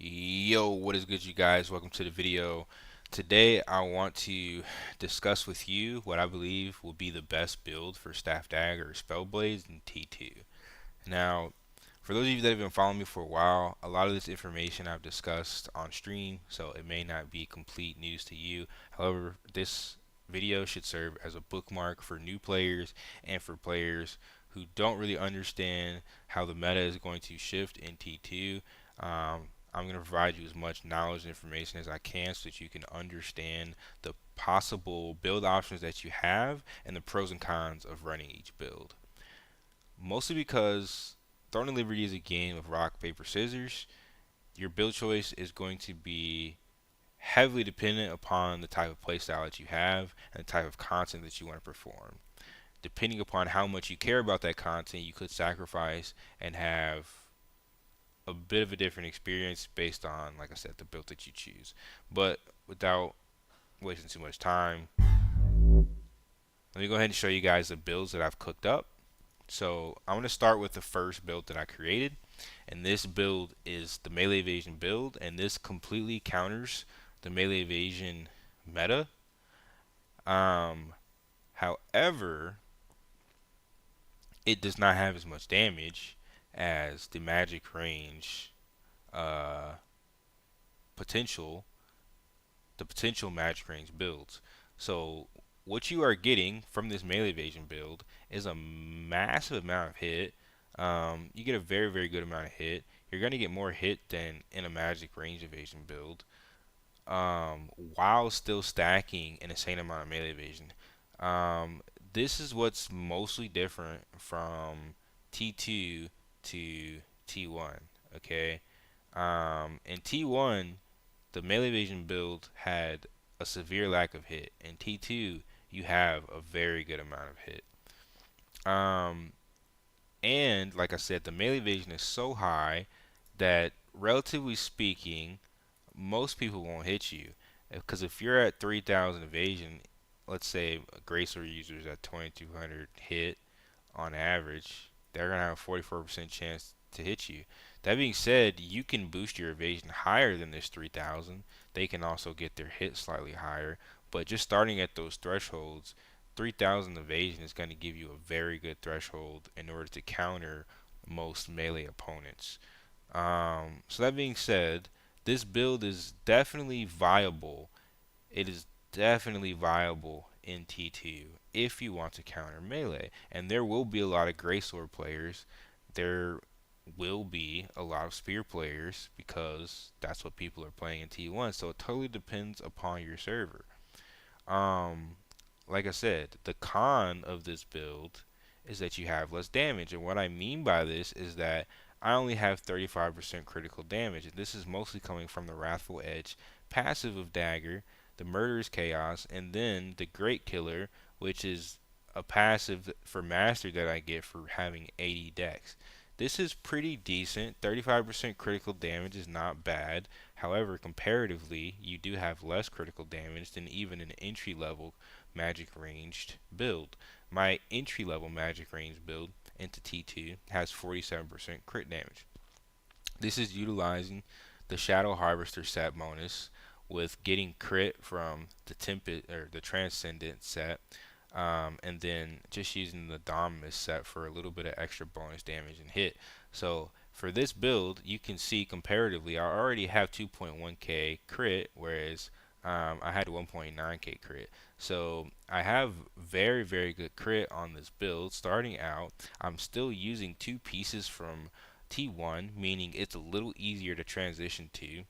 Yo, what is good, you guys? Welcome to the video. Today, I want to discuss with you what I believe will be the best build for Staff Dagger or Spellblades in T2. Now, for those of you that have been following me for a while, a lot of this information I've discussed on stream, so it may not be complete news to you. However, this video should serve as a bookmark for new players and for players who don't really understand how the meta is going to shift in T2. I'm going to provide you as much knowledge and information as I can so that you can understand the possible build options that you have and the pros and cons of running each build. Mostly because Throne and Liberty is a game of rock, paper, scissors. Your build choice is going to be heavily dependent upon the type of playstyle that you have and the type of content that you want to perform. Depending upon how much you care about that content, you could sacrifice and have a bit of a different experience based on, like I said, the build that you choose. But without wasting too much time, let me go ahead and show you guys the builds that I've cooked up. So I'm going to start with the first build that I created, and this build is the melee evasion build, and this completely counters the melee evasion meta. However, it does not have as much damage as the magic range uh, potential, the potential magic range builds. So what you are getting from this melee evasion build is a massive amount of hit. You get a very good amount of hit. You're going to get more hit than in a magic range evasion build, while still stacking an insane amount of melee evasion. This is what's mostly different from T2 to T1. Okay, in T1, the melee evasion build had a severe lack of hit. In T2, you have a very good amount of hit. Um, and like I said, the melee evasion is so high that, relatively speaking, most people won't hit you. Because if you're at 3,000 evasion, let's say a Gracer user is at 2,200 hit on average, they're going to have a 44% chance to hit you. That being said, you can boost your evasion higher than this 3,000. They can also get their hit slightly higher. But just starting at those thresholds, 3,000 evasion is going to give you a very good threshold in order to counter most melee opponents. So that being said, this build is definitely viable. It is definitely viable in T2 if you want to counter melee. And there will be a lot of Greysword players. There will be a lot of Spear players because that's what people are playing in T1. So it totally depends upon your server. Um, like I said, the con of this build is that you have less damage. And what I mean by this is that I only have 35% critical damage. And this is mostly coming from the Wrathful Edge passive of Dagger, the Murderous Chaos, and then the Great Killer, which is a passive for Master that I get for having 80 dex. This is pretty decent. 35% critical damage is not bad. However, comparatively, you do have less critical damage than even an entry level magic ranged build. My entry level magic range build into T2 has 47% crit damage. This is utilizing the Shadow Harvester set bonus with getting crit from the Tempest or the Transcendent set, and then just using the Dominus set for a little bit of extra bonus damage and hit. So for this build, you can see comparatively, I already have 2.1k crit, whereas I had 1.9k crit. So I have very good crit on this build. Starting out, I'm still using two pieces from T1, meaning it's a little easier to transition to.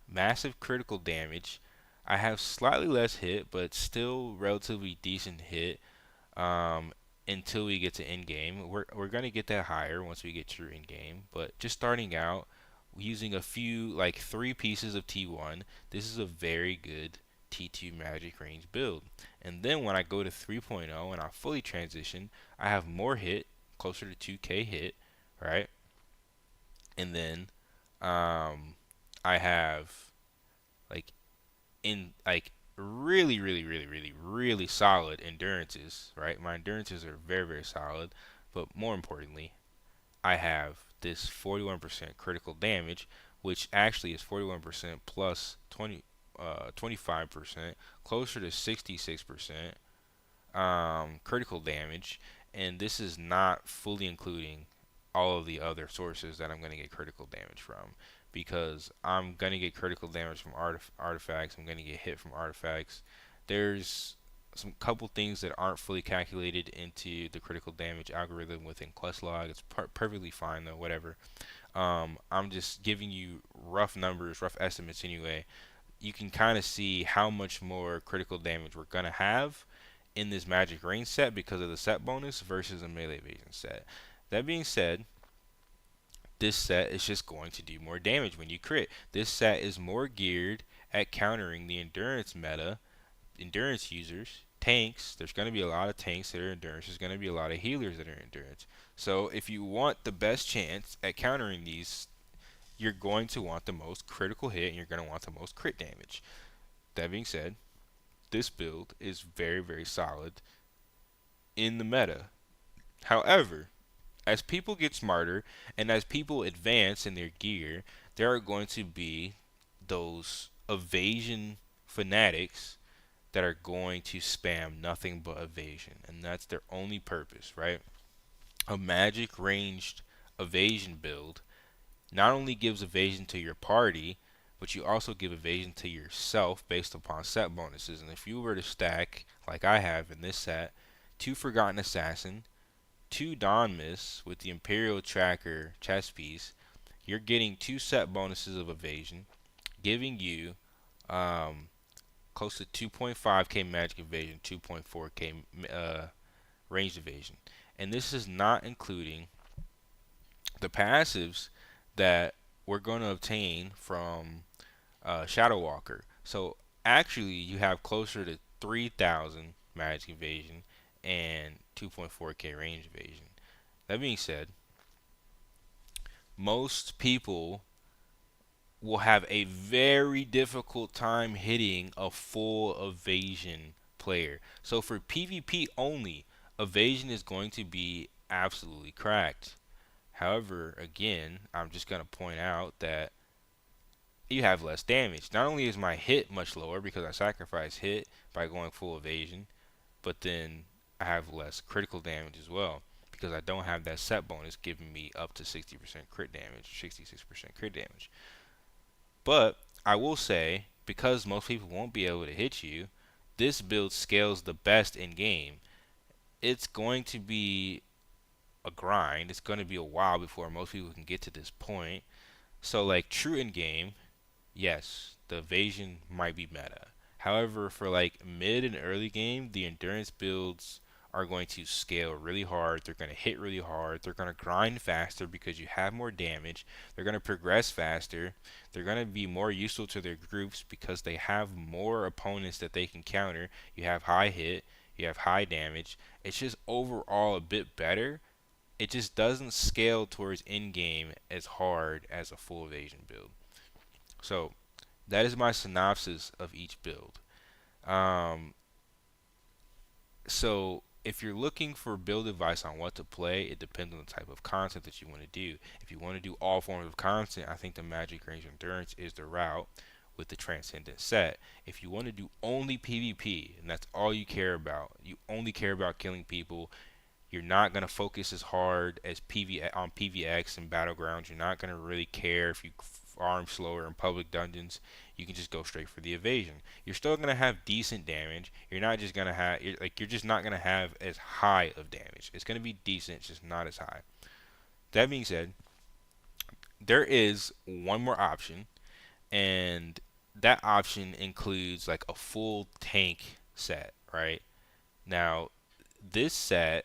Massive critical damage. I have slightly less hit, but still relatively decent hit until we get to end game. We're gonna get that higher once we get through end game. But just starting out, using a few, like 3 pieces of T1, this is a very good T2 magic range build. And then when I go to 3.0 and I fully transition, I have more hit, closer to 2k hit, right? And then I have like in like really solid endurances, right? My endurances are very solid, but more importantly, I have this 41% critical damage, which actually is 41% plus 25%, closer to 66% critical damage, and this is not fully including all of the other sources that I'm going to get critical damage from, because I'm going to get critical damage from artifacts, I'm going to get hit from artifacts. There's some couple things that aren't fully calculated into the critical damage algorithm within Questlog. It's perfectly fine though, whatever. I'm just giving you rough numbers, rough estimates anyway. You can kind of see how much more critical damage we're going to have in this magic range set because of the set bonus versus a melee evasion set. That being said, this set is just going to do more damage when you crit. This set is more geared at countering the endurance meta, endurance users, tanks. There's going to be a lot of tanks that are endurance. There's going to be a lot of healers that are endurance. So if you want the best chance at countering these, you're going to want the most critical hit and you're going to want the most crit damage. That being said, this build is very, very solid in the meta. However, as people get smarter and as people advance in their gear, there are going to be those evasion fanatics that are going to spam nothing but evasion, and that's their only purpose, right? A magic ranged evasion build not only gives evasion to your party, but you also give evasion to yourself based upon set bonuses. And if you were to stack, like I have in this set, 2 Forgotten Assassin, 2 Dawn Miss with the Imperial Tracker chest piece, you're getting 2 set bonuses of evasion, giving you close to 2.5k magic evasion, 2.4k ranged evasion. And this is not including the passives that we're going to obtain from Shadow Walker. So actually, you have closer to 3,000 magic evasion and 2.4k range evasion. That being said, most people will have a very difficult time hitting a full evasion player. So for PvP only, evasion is going to be absolutely cracked. However, again, I'm just going to point out that you have less damage. Not only is my hit much lower because I sacrifice hit by going full evasion, but then I have less critical damage as well because I don't have that set bonus giving me up to 60% crit damage, 66% crit damage. But I will say, because most people won't be able to hit you, this build scales the best in game. It's going to be a grind. It's going to be a while before most people can get to this point. So like true in game, yes, the evasion might be meta. However, for like mid and early game, the endurance builds are going to scale really hard. They're going to hit really hard. They're going to grind faster because you have more damage. They're going to progress faster. They're going to be more useful to their groups because they have more opponents that they can counter. You have high hit. You have high damage. It's just overall a bit better. It just doesn't scale towards in-game as hard as a full evasion build. So that is my synopsis of each build. Um, so if you're looking for build advice on what to play, it depends on the type of content that you want to do. If you want to do all forms of content, I think the Magic Range Endurance is the route with the Transcendent set. If you want to do only PvP, and that's all you care about, you only care about killing people, you're not going to focus as hard as on PvX and Battlegrounds. You're not going to really care if you farm slower in public dungeons. You can just go straight for the evasion. You're still going to have decent damage. You're not just going to have, you're just not going to have as high of damage. It's going to be decent, it's just not as high. That being said, there is one more option, and that option includes like a full tank set, right? Now, this set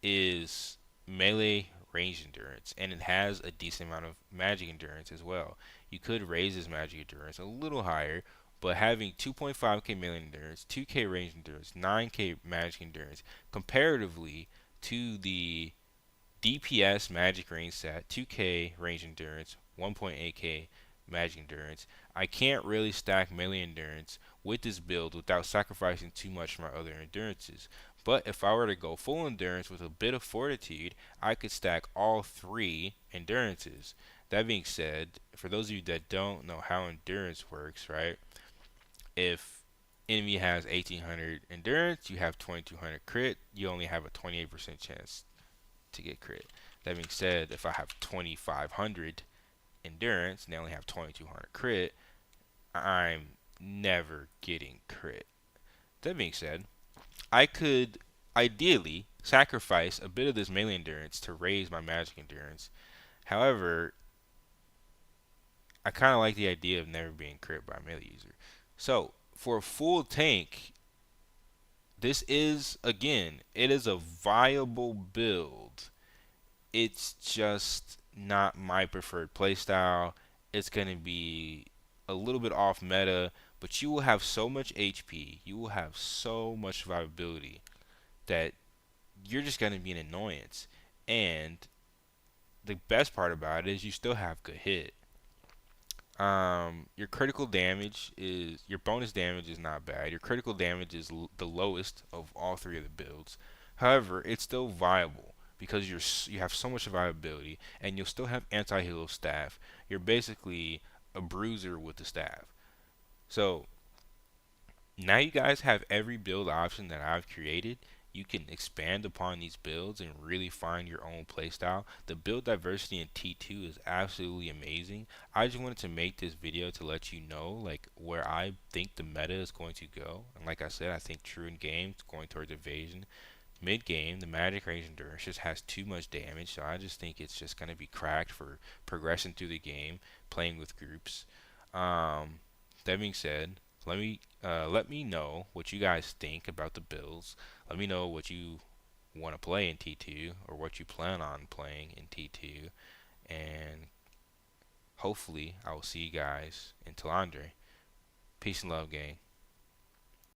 is melee range endurance, and it has a decent amount of magic endurance as well. You could raise his magic endurance a little higher, but having 2.5k melee endurance, 2k range endurance, 9k magic endurance, comparatively to the DPS magic range set, 2k range endurance, 1.8k magic endurance, I can't really stack melee endurance with this build without sacrificing too much from my other endurances. But if I were to go full endurance with a bit of fortitude, I could stack all three endurances. That being said, for those of you that don't know how endurance works, right? If enemy has 1800 endurance, you have 2200 crit, you only have a 28% chance to get crit. That being said, if I have 2500 endurance and they only have 2200 crit, I'm never getting crit. That being said, I could ideally sacrifice a bit of this melee endurance to raise my magic endurance. However, I kind of like the idea of never being crit by a melee user. So, for a full tank, this is, again, it is a viable build. It's just not my preferred playstyle. It's going to be a little bit off meta, but you will have so much HP, you will have so much survivability that you're just going to be an annoyance. And the best part about it is you still have good hit. Your critical damage is your bonus damage is not bad. Your critical damage is the lowest of all three of the builds. However, it's still viable because you have so much survivability, and you'll still have anti-heal staff. You're basically a bruiser with the staff. So now you guys have every build option that I've created. You can expand upon these builds and really find your own playstyle. The build diversity in T2 is absolutely amazing. I just wanted to make this video to let you know like where I think the meta is going to go. And like I said, I think true in game is going towards evasion. Mid game, the magic range endurance just has too much damage, so I just think it's just going to be cracked for progressing through the game, playing with groups. That being said, let me know what you guys think about the builds. Let me know what you want to play in T2 or what you plan on playing in T2, and hopefully I will see you guys in Talandre. Peace and love, gang.